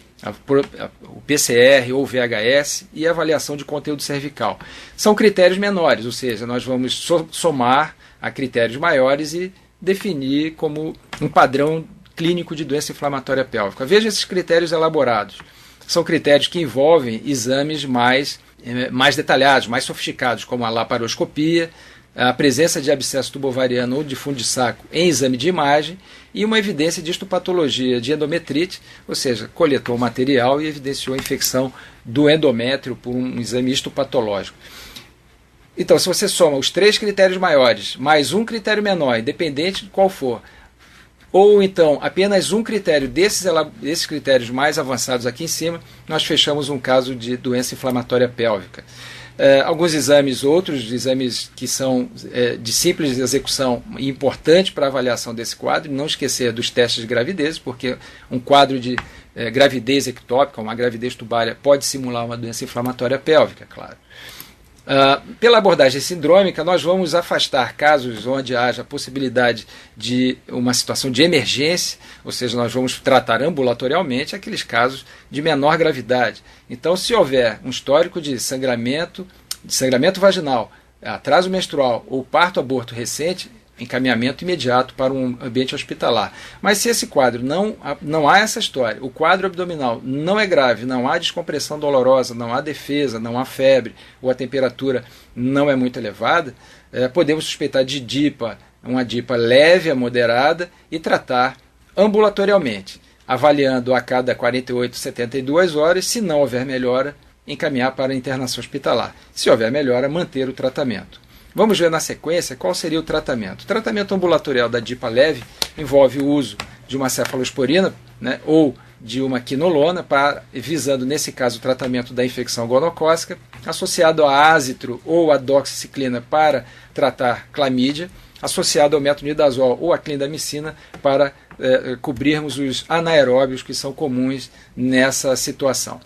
Speaker 1: o PCR ou VHS e avaliação de conteúdo cervical. São critérios menores, ou seja, nós vamos somar a critérios maiores e definir como um padrão clínico de doença inflamatória pélvica. Veja esses critérios elaborados. São critérios que envolvem exames mais detalhados, mais sofisticados, como a laparoscopia, a presença de abscesso tubovariano ou de fundo de saco em exame de imagem e uma evidência de histopatologia de endometrite, ou seja, coletou o material e evidenciou a infecção do endométrio por um exame histopatológico. Então, se você soma os 3 critérios maiores, mais um critério menor, independente de qual for, ou então apenas um critério desses critérios mais avançados aqui em cima, nós fechamos um caso de doença inflamatória pélvica. Alguns exames, outros exames que são de simples execução e importantes para a avaliação desse quadro, não esquecer dos testes de gravidez, porque um quadro de gravidez ectópica, uma gravidez tubária, pode simular uma doença inflamatória pélvica, claro. Pela abordagem sindrômica, nós vamos afastar casos onde haja possibilidade de uma situação de emergência, ou seja, nós vamos tratar ambulatorialmente aqueles casos de menor gravidade. Então, se houver um histórico de sangramento vaginal, atraso menstrual ou parto-aborto recente, encaminhamento imediato para um ambiente hospitalar. Mas se esse quadro não há essa história, o quadro abdominal não é grave, não há descompressão dolorosa, não há defesa, não há febre, ou a temperatura não é muito elevada, podemos suspeitar de DIPA, uma DIPA leve a moderada, e tratar ambulatorialmente, avaliando a cada 48, 72 horas. Se não houver melhora, encaminhar para a internação hospitalar. Se houver melhora, manter o tratamento. Vamos ver na sequência qual seria o tratamento. O tratamento ambulatorial da DIPA leve envolve o uso de uma cefalosporina, né, ou de uma quinolona, visando, nesse caso, o tratamento da infecção gonocócica, associado a ácitro ou a doxiciclina para tratar clamídia, associado ao metronidazol ou a clindamicina para cobrirmos os anaeróbios que são comuns nessa situação.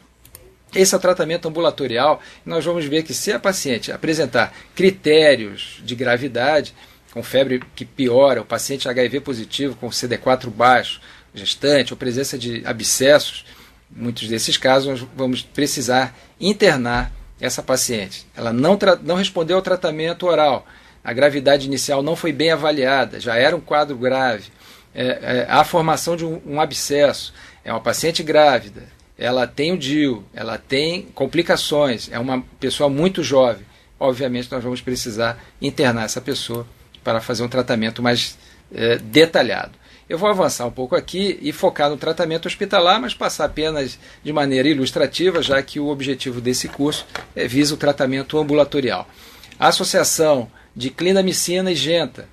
Speaker 1: Esse é o tratamento ambulatorial. Nós vamos ver que, se a paciente apresentar critérios de gravidade, com febre que piora, o paciente HIV positivo com CD4 baixo, gestante, ou presença de abscessos, muitos desses casos nós vamos precisar internar essa paciente. Ela não respondeu ao tratamento oral, a gravidade inicial não foi bem avaliada, já era um quadro grave, a formação de um abscesso, é uma paciente grávida, ela tem o DIU, ela tem complicações, é uma pessoa muito jovem. Obviamente nós vamos precisar internar essa pessoa para fazer um tratamento mais detalhado. Eu vou avançar um pouco aqui e focar no tratamento hospitalar, mas passar apenas de maneira ilustrativa, já que o objetivo desse curso visa o tratamento ambulatorial. A associação de clindamicina e genta,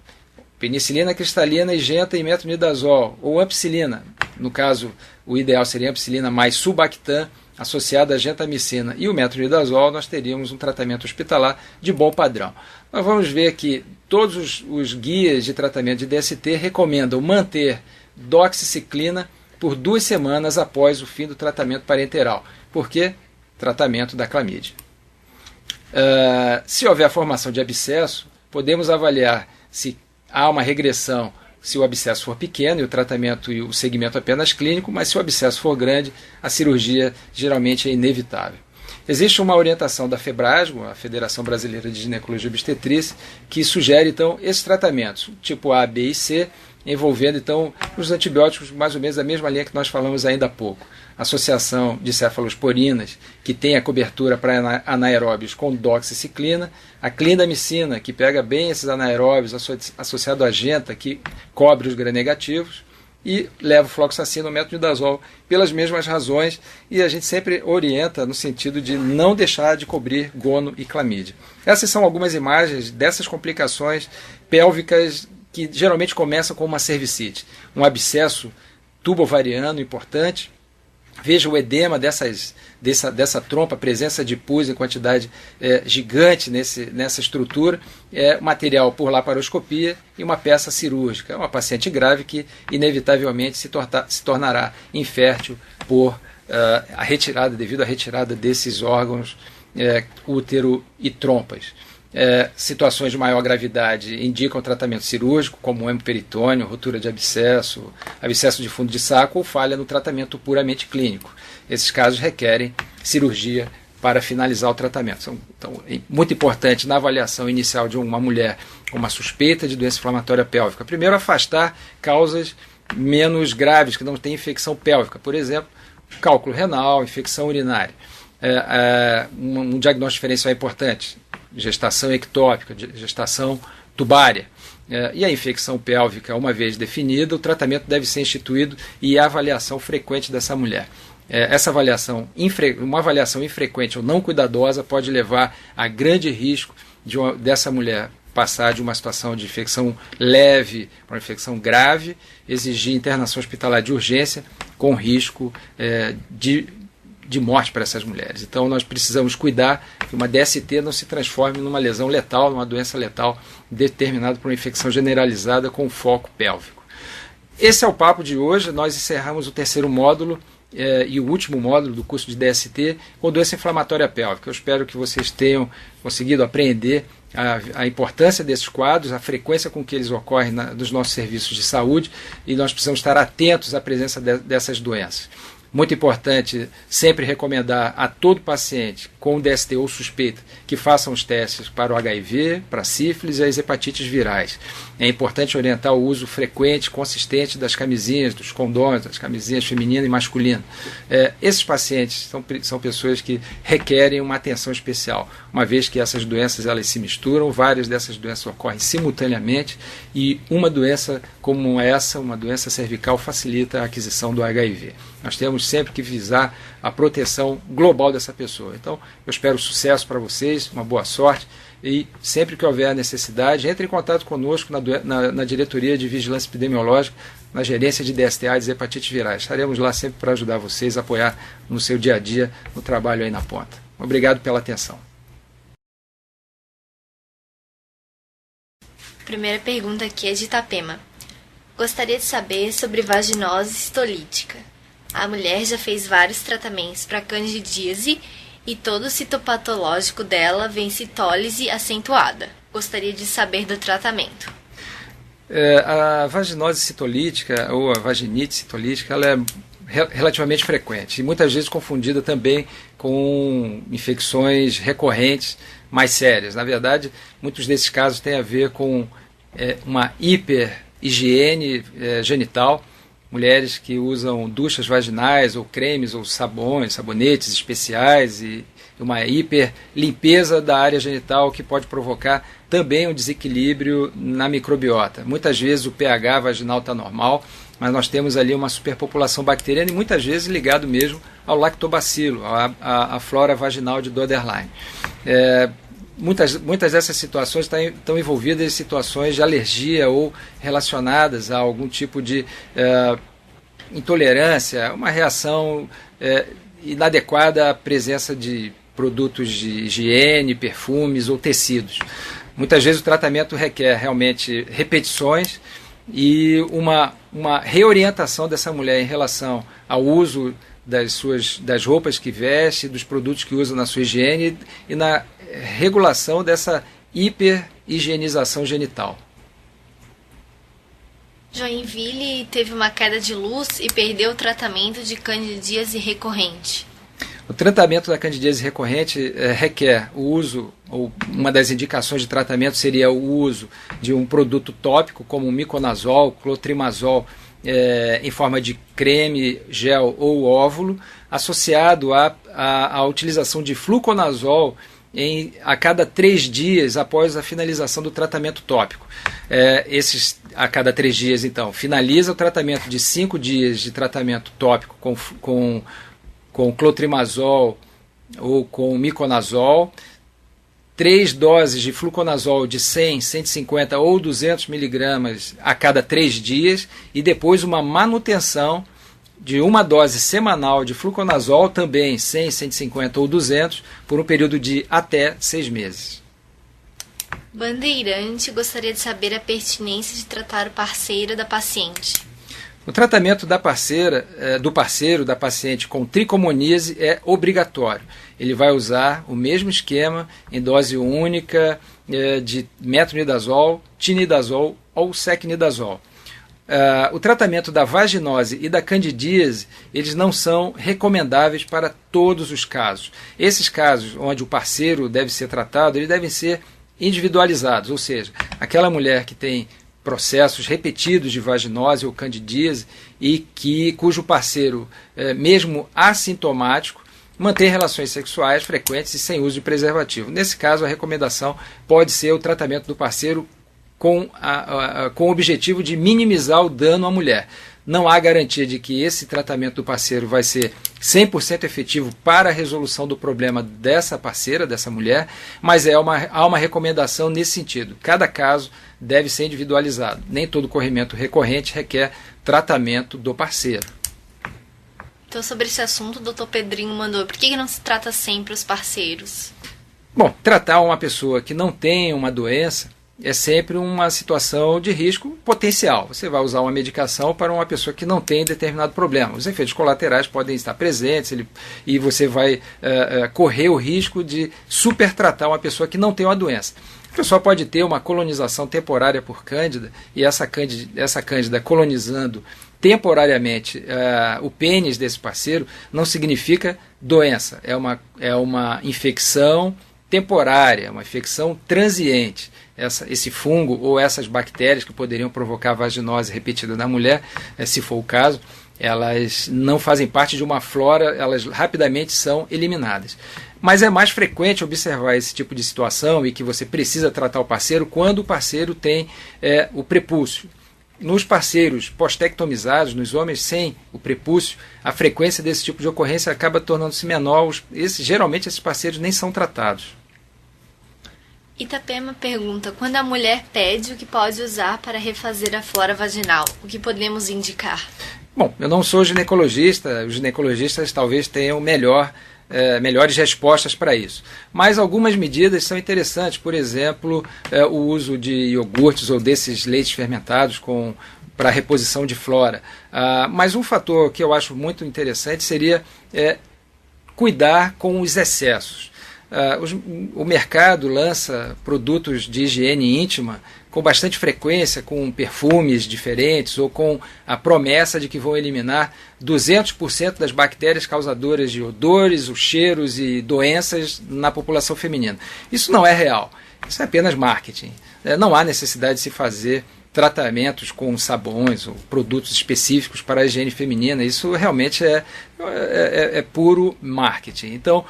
Speaker 1: penicilina cristalina e genta e metronidazol, ou ampicilina, no caso o ideal seria a ampicilina mais Subactam, associada à gentamicina e o metronidazol, nós teríamos um tratamento hospitalar de bom padrão. Nós vamos ver que todos os guias de tratamento de DST recomendam manter doxiciclina por 2 semanas após o fim do tratamento parenteral. Por quê? Tratamento da clamídia. Se houver a formação de abscesso, podemos avaliar se há uma regressão se o abscesso for pequeno e o tratamento e o segmento apenas clínico, mas se o abscesso for grande, a cirurgia geralmente é inevitável. Existe uma orientação da FEBRASGO, a Federação Brasileira de Ginecologia e Obstetrícia, que sugere então esses tratamentos, tipo A, B e C, envolvendo então os antibióticos mais ou menos da mesma linha que nós falamos ainda há pouco. Associação de cefalosporinas, que tem a cobertura para anaeróbios com doxiciclina, a clindamicina, que pega bem esses anaeróbios, associado à genta, que cobre os gram-negativos, e levofloxacina ou metronidazol, pelas mesmas razões, e a gente sempre orienta no sentido de não deixar de cobrir gono e clamídia. Essas são algumas imagens dessas complicações pélvicas que geralmente começam com uma cervicite, um abscesso tubovariano importante. Veja o edema dessa trompa, a presença de pus em quantidade gigante nessa estrutura, material por laparoscopia e uma peça cirúrgica. É uma paciente grave que inevitavelmente se tornará infértil por devido à retirada desses órgãos, útero e trompas. Situações de maior gravidade indicam tratamento cirúrgico, como hemoperitônio, rotura de abscesso, abscesso de fundo de saco ou falha no tratamento puramente clínico. Esses casos requerem cirurgia para finalizar o tratamento. Então, é muito importante na avaliação inicial de uma mulher com uma suspeita de doença inflamatória pélvica, primeiro afastar causas menos graves, que não têm infecção pélvica, por exemplo, cálculo renal, infecção urinária. Um diagnóstico diferencial é importante. gestação ectópica, gestação tubária. E a infecção pélvica, uma vez definida, o tratamento deve ser instituído e a avaliação frequente dessa mulher. Essa avaliação, uma avaliação infrequente ou não cuidadosa pode levar a grande risco dessa mulher passar de uma situação de infecção leve para uma infecção grave, exigir internação hospitalar de urgência com risco de morte para essas mulheres. Então nós precisamos cuidar que uma DST não se transforme numa lesão letal, numa doença letal determinada por uma infecção generalizada com foco pélvico. Esse é o papo de hoje. Nós encerramos o terceiro módulo e o último módulo do curso de DST com doença inflamatória pélvica. Eu espero que vocês tenham conseguido apreender a importância desses quadros, a frequência com que eles ocorrem nos nossos serviços de saúde, e nós precisamos estar atentos à presença dessas doenças. Muito importante sempre recomendar a todo paciente com DST ou suspeita que façam os testes para o HIV, para a sífilis e as hepatites virais. É importante orientar o uso frequente, consistente das camisinhas, dos condôminos, das camisinhas feminina e masculina. Esses pacientes são pessoas que requerem uma atenção especial, uma vez que essas doenças elas se misturam, várias dessas doenças ocorrem simultaneamente e uma doença como essa, uma doença cervical, facilita a aquisição do HIV. Nós temos sempre que visar a proteção global dessa pessoa. Então, eu espero sucesso para vocês, uma boa sorte, e sempre que houver necessidade, entre em contato conosco na diretoria de vigilância epidemiológica, na gerência de DST, AIDS e hepatites virais. Estaremos lá sempre para ajudar vocês a apoiar no seu dia a dia, no trabalho aí na ponta. Obrigado pela atenção.
Speaker 2: Primeira pergunta aqui é de Itapema. Gostaria de saber sobre vaginose citolítica. A mulher já fez vários tratamentos para candidíase e todo o citopatológico dela vem citólise acentuada. Gostaria de saber do tratamento.
Speaker 1: A vaginose citolítica ou a vaginite citolítica ela é relativamente frequente e muitas vezes confundida também com infecções recorrentes mais sérias. Na verdade, muitos desses casos têm a ver com uma hiperhigiene genital, mulheres que usam duchas vaginais ou cremes ou sabões, sabonetes especiais e uma hiperlimpeza da área genital que pode provocar também um desequilíbrio na microbiota. Muitas vezes o pH vaginal está normal, mas nós temos ali uma superpopulação bacteriana e muitas vezes ligado mesmo ao lactobacilo, à flora vaginal de Doederlein. Muitas dessas situações estão envolvidas em situações de alergia ou relacionadas a algum tipo de intolerância, uma reação inadequada à presença de produtos de higiene, perfumes ou tecidos. Muitas vezes o tratamento requer realmente repetições e uma reorientação dessa mulher em relação ao uso das roupas que veste, dos produtos que usa na sua higiene e na regulação dessa hiperhigienização genital.
Speaker 2: Joinville teve uma queda de luz e perdeu o tratamento de candidíase recorrente.
Speaker 1: O tratamento da candidíase recorrente requer o uso, ou uma das indicações de tratamento seria o uso de um produto tópico como miconazol, clotrimazol, em forma de creme, gel ou óvulo, associado à utilização de fluconazol a cada 3 dias após a finalização do tratamento tópico. A cada 3 dias, então, finaliza o tratamento de 5 dias de tratamento tópico com clotrimazol ou com miconazol, 3 doses de fluconazol de 100, 150 ou 200 miligramas a cada 3 dias e depois uma manutenção de uma dose semanal de fluconazol, também 100, 150 ou 200, por um período de até 6 meses.
Speaker 2: Bandeirante gostaria de saber a pertinência de tratar o parceiro da paciente.
Speaker 1: O tratamento do parceiro da paciente com tricomoníase é obrigatório. Ele vai usar o mesmo esquema em dose única de metronidazol, tinidazol ou secnidazol. O tratamento da vaginose e da candidíase, eles não são recomendáveis para todos os casos. Esses casos onde o parceiro deve ser tratado, eles devem ser individualizados, ou seja, aquela mulher que tem processos repetidos de vaginose ou candidíase e cujo parceiro, mesmo assintomático, manter relações sexuais frequentes e sem uso de preservativo. Nesse caso, a recomendação pode ser o tratamento do parceiro com o objetivo de minimizar o dano à mulher. Não há garantia de que esse tratamento do parceiro vai ser 100% efetivo para a resolução do problema dessa parceira, dessa mulher, mas há uma recomendação nesse sentido. Cada caso deve ser individualizado. Nem todo corrimento recorrente requer tratamento do parceiro.
Speaker 2: Então, sobre esse assunto, o Dr. Pedrinho mandou: por que não se trata sempre os parceiros?
Speaker 1: Bom, tratar uma pessoa que não tem uma doença é sempre uma situação de risco potencial. Você vai usar uma medicação para uma pessoa que não tem determinado problema. Os efeitos colaterais podem estar presentes e você vai correr o risco de supertratar uma pessoa que não tem uma doença. A pessoa pode ter uma colonização temporária por cândida e essa cândida colonizando temporariamente o pênis desse parceiro não significa doença. É uma infecção temporária, uma infecção transiente. Esse fungo ou essas bactérias que poderiam provocar vaginose repetida na mulher, se for o caso, elas não fazem parte de uma flora, elas rapidamente são eliminadas. Mas é mais frequente observar esse tipo de situação e que você precisa tratar o parceiro quando o parceiro tem o prepúcio. Nos parceiros postectomizados, nos homens sem o prepúcio, a frequência desse tipo de ocorrência acaba tornando-se menor. Geralmente esses parceiros nem são tratados.
Speaker 2: Itapema pergunta: quando a mulher pede, o que pode usar para refazer a flora vaginal? O que podemos indicar?
Speaker 1: Bom, eu não sou ginecologista, os ginecologistas talvez tenham melhores respostas para isso. Mas algumas medidas são interessantes, por exemplo, o uso de iogurtes ou desses leites fermentados para reposição de flora. Mas um fator que eu acho muito interessante seria cuidar com os excessos. O mercado lança produtos de higiene íntima com bastante frequência, com perfumes diferentes ou com a promessa de que vão eliminar 200% das bactérias causadoras de odores, os cheiros e doenças na população feminina. Isso não é real, isso é apenas marketing. Não há necessidade de se fazer tratamentos com sabões ou produtos específicos para a higiene feminina. Isso realmente é puro marketing. Então,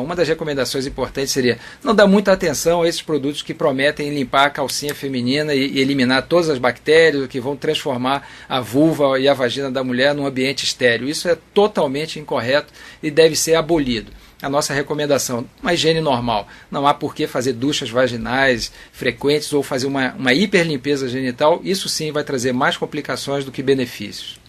Speaker 1: uma das recomendações importantes seria não dar muita atenção a esses produtos que prometem limpar a calcinha feminina e eliminar todas as bactérias, que vão transformar a vulva e a vagina da mulher num ambiente estéril. Isso é totalmente incorreto e deve ser abolido. A nossa recomendação, uma higiene normal. Não há por que fazer duchas vaginais frequentes ou fazer uma hiperlimpeza genital. Isso sim vai trazer mais complicações do que benefícios.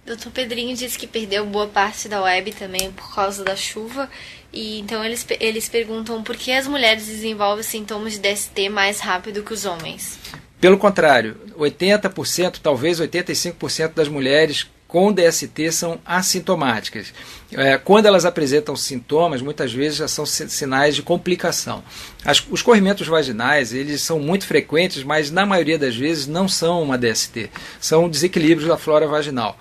Speaker 2: Dr. Pedrinho disse que perdeu boa parte da web também por causa da chuva. E então eles perguntam por que as mulheres desenvolvem sintomas de DST mais rápido que os homens.
Speaker 1: Pelo contrário, 80%, talvez 85% das mulheres com DST são assintomáticas. Quando elas apresentam sintomas, muitas vezes já são sinais de complicação. Os corrimentos vaginais, eles são muito frequentes, mas na maioria das vezes não são uma DST, são desequilíbrios da flora vaginal,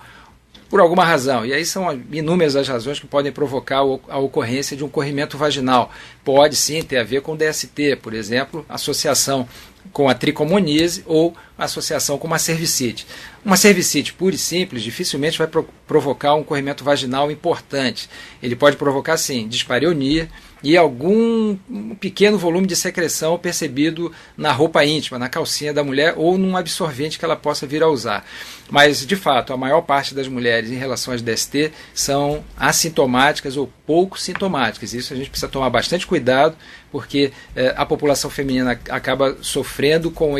Speaker 1: por alguma razão. E aí são inúmeras as razões que podem provocar a ocorrência de um corrimento vaginal. Pode sim ter a ver com DST, por exemplo, associação com a tricomoníase ou associação com uma cervicite. Uma cervicite pura e simples dificilmente vai provocar um corrimento vaginal importante. Ele pode provocar, sim, dispareunia e algum pequeno volume de secreção percebido na roupa íntima, na calcinha da mulher ou num absorvente que ela possa vir a usar. Mas, de fato, a maior parte das mulheres em relação às DST são assintomáticas ou pouco sintomáticas. Isso a gente precisa tomar bastante cuidado, porque a população feminina acaba sofrendo com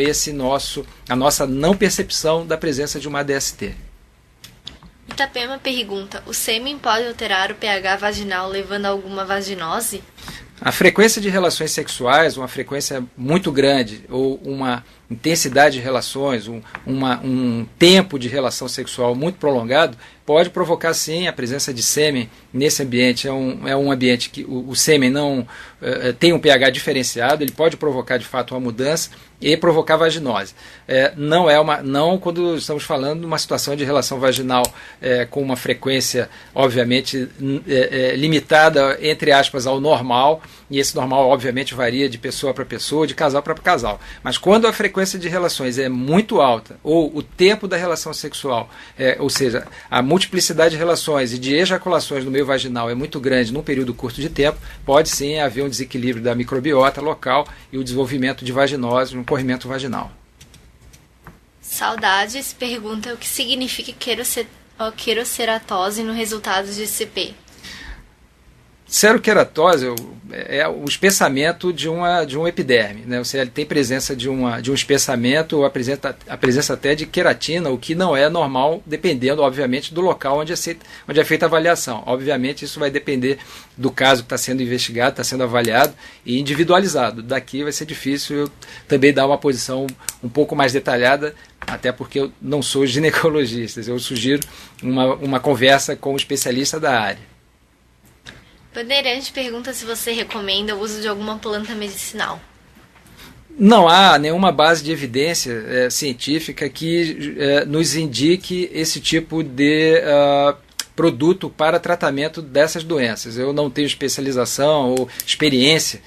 Speaker 1: a nossa não percepção da presença de uma DST.
Speaker 2: Itapema pergunta: o sêmen pode alterar o pH vaginal levando a alguma vaginose?
Speaker 1: A frequência de relações sexuais, uma frequência muito grande, ou uma intensidade de relações, um tempo de relação sexual muito prolongado, pode provocar sim a presença de sêmen nesse ambiente. É um ambiente que o sêmen não tem um pH diferenciado, ele pode provocar de fato uma mudança e provocar vaginose. Não quando estamos falando de uma situação de relação vaginal com uma frequência, obviamente, limitada, entre aspas, ao normal, e esse normal, obviamente, varia de pessoa para pessoa, de casal para casal. Mas quando a frequência de relações é muito alta, ou o tempo da relação sexual, ou seja, a multiplicidade de relações e de ejaculações no meio vaginal é muito grande num período curto de tempo, pode sim haver um desequilíbrio da microbiota local e o desenvolvimento de vaginose, um corrimento vaginal.
Speaker 2: Saudades pergunta o que significa queroceratose no resultado de CP.
Speaker 1: Seroqueratose é o espessamento de um epiderme, né? Ou seja, ele tem presença de um espessamento, ou a presença até de queratina, o que não é normal, dependendo, obviamente, do local onde é feita a avaliação. Obviamente, isso vai depender do caso que está sendo investigado, está sendo avaliado e individualizado. Daqui vai ser difícil eu também dar uma posição um pouco mais detalhada, até porque eu não sou ginecologista. Eu sugiro uma conversa com um especialista da área.
Speaker 2: Bandeirante pergunta se você recomenda o uso de alguma planta medicinal.
Speaker 1: Não há nenhuma base de evidência científica que nos indique esse tipo de produto para tratamento dessas doenças. Eu não tenho especialização ou experiência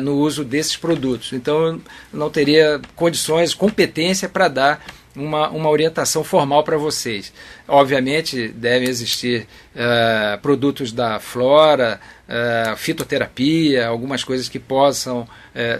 Speaker 1: no uso desses produtos. Então, eu não teria condições, competência para dar uma orientação formal para vocês. Obviamente, devem existir produtos da flora, fitoterapia, algumas coisas que possam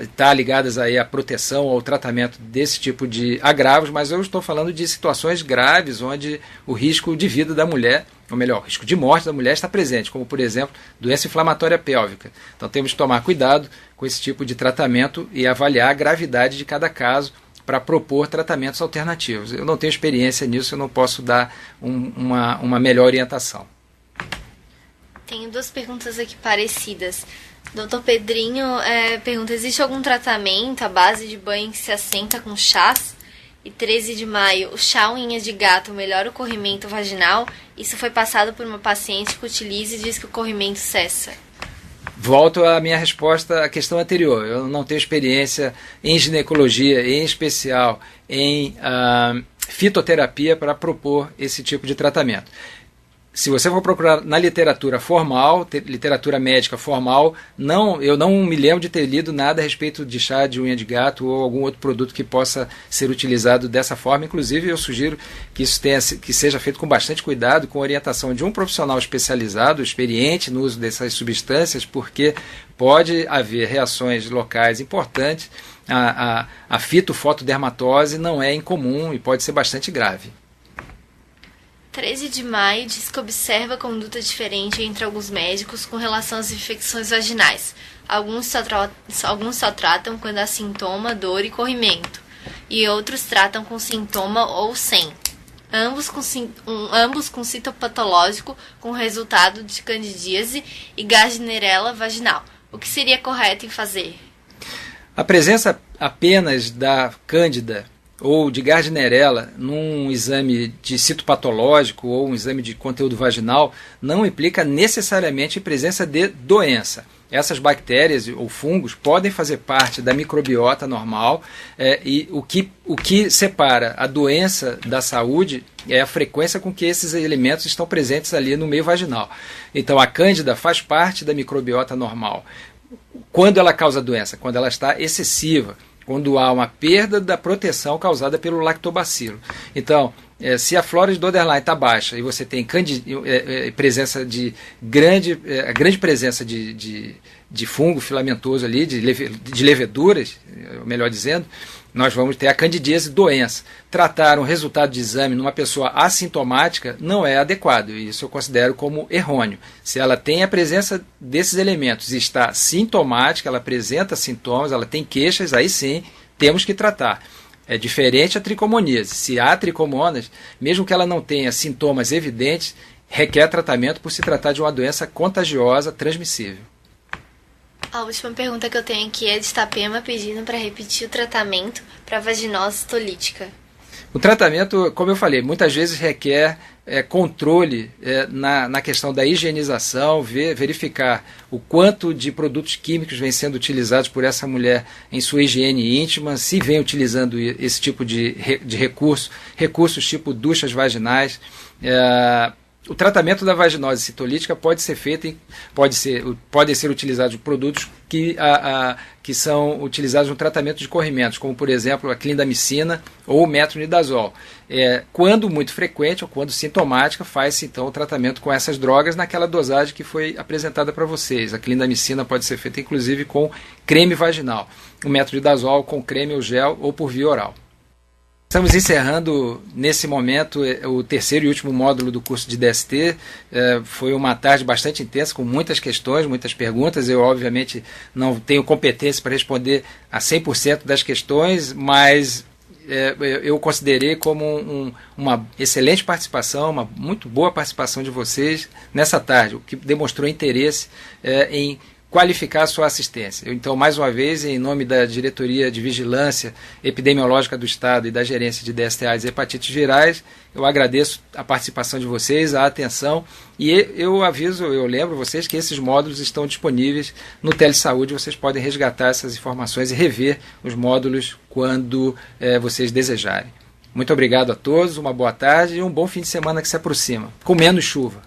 Speaker 1: estar ligadas aí à proteção ou ao tratamento desse tipo de agravos, mas eu estou falando de situações graves onde o risco de vida da mulher, ou melhor, o risco de morte da mulher está presente, como, por exemplo, doença inflamatória pélvica. Então, temos que tomar cuidado com esse tipo de tratamento e avaliar a gravidade de cada caso para propor tratamentos alternativos. Eu não tenho experiência nisso, eu não posso dar uma melhor orientação.
Speaker 2: Tenho duas perguntas aqui parecidas. Dr. Pedrinho pergunta, existe algum tratamento à base de banho que se assenta com chás? E 13 de maio, o chá unha de gato melhora o corrimento vaginal? Isso foi passado por uma paciente que utiliza e diz que o corrimento cessa.
Speaker 1: Volto à minha resposta à questão anterior. Eu não tenho experiência em ginecologia, em especial em fitoterapia, para propor esse tipo de tratamento. Se você for procurar na literatura formal, literatura médica formal, eu não me lembro de ter lido nada a respeito de chá de unha de gato ou algum outro produto que possa ser utilizado dessa forma. Inclusive, eu sugiro que isso que seja feito com bastante cuidado, com orientação de um profissional especializado, experiente no uso dessas substâncias, porque pode haver reações locais importantes. A fitofotodermatose não é incomum e pode ser bastante grave.
Speaker 2: 13 de maio diz que observa conduta diferente entre alguns médicos com relação às infecções vaginais. Alguns só tratam quando há sintoma, dor e corrimento, e outros tratam com sintoma ou sem. Ambos com citopatológico, com resultado de candidíase e Gardnerella vaginal. O que seria correto em fazer?
Speaker 1: A presença apenas da cândida ou de Gardnerella num exame de citopatológico ou um exame de conteúdo vaginal não implica necessariamente presença de doença. Essas bactérias ou fungos podem fazer parte da microbiota normal e o que separa a doença da saúde é a frequência com que esses elementos estão presentes ali no meio vaginal. Então, a cândida faz parte da microbiota normal. Quando ela causa doença? Quando ela está excessiva, quando há uma perda da proteção causada pelo lactobacilo. Então, se a flora de Doderlein está baixa e você tem presença de grande presença de fungo filamentoso ali, de leveduras, melhor dizendo, nós vamos ter a candidíase doença. Tratar um resultado de exame numa pessoa assintomática não é adequado, e isso eu considero como errôneo. Se ela tem a presença desses elementos e está sintomática, ela apresenta sintomas, ela tem queixas, aí sim temos que tratar. É diferente a tricomoníase. Se há tricomonas, mesmo que ela não tenha sintomas evidentes, requer tratamento por se tratar de uma doença contagiosa transmissível.
Speaker 2: A última pergunta que eu tenho aqui é de Itapema, pedindo para repetir o tratamento para vaginose estolítica.
Speaker 1: O tratamento, como eu falei, muitas vezes requer controle na questão da higienização, verificar o quanto de produtos químicos vem sendo utilizados por essa mulher em sua higiene íntima, se vem utilizando esse tipo de recursos tipo duchas vaginais. O tratamento da vaginose citolítica pode ser feito, podem ser utilizados produtos que são utilizados no tratamento de corrimentos, como por exemplo a clindamicina ou o metronidazol. Quando muito frequente ou quando sintomática, faz-se então o tratamento com essas drogas naquela dosagem que foi apresentada para vocês. A clindamicina pode ser feita inclusive com creme vaginal, o metronidazol com creme ou gel ou por via oral. Estamos encerrando, nesse momento, o terceiro e último módulo do curso de DST. Foi uma tarde bastante intensa, com muitas questões, muitas perguntas. Eu, obviamente, não tenho competência para responder a 100% das questões, mas eu considerei como uma excelente participação, uma muito boa participação de vocês nessa tarde, o que demonstrou interesse em qualificar a sua assistência. Então, mais uma vez, em nome da Diretoria de Vigilância Epidemiológica do Estado e da Gerência de DST AIDS e Hepatites Virais, eu agradeço a participação de vocês, a atenção, e eu lembro vocês que esses módulos estão disponíveis no Telesaúde, vocês podem resgatar essas informações e rever os módulos quando vocês desejarem. Muito obrigado a todos, uma boa tarde e um bom fim de semana que se aproxima, com menos chuva.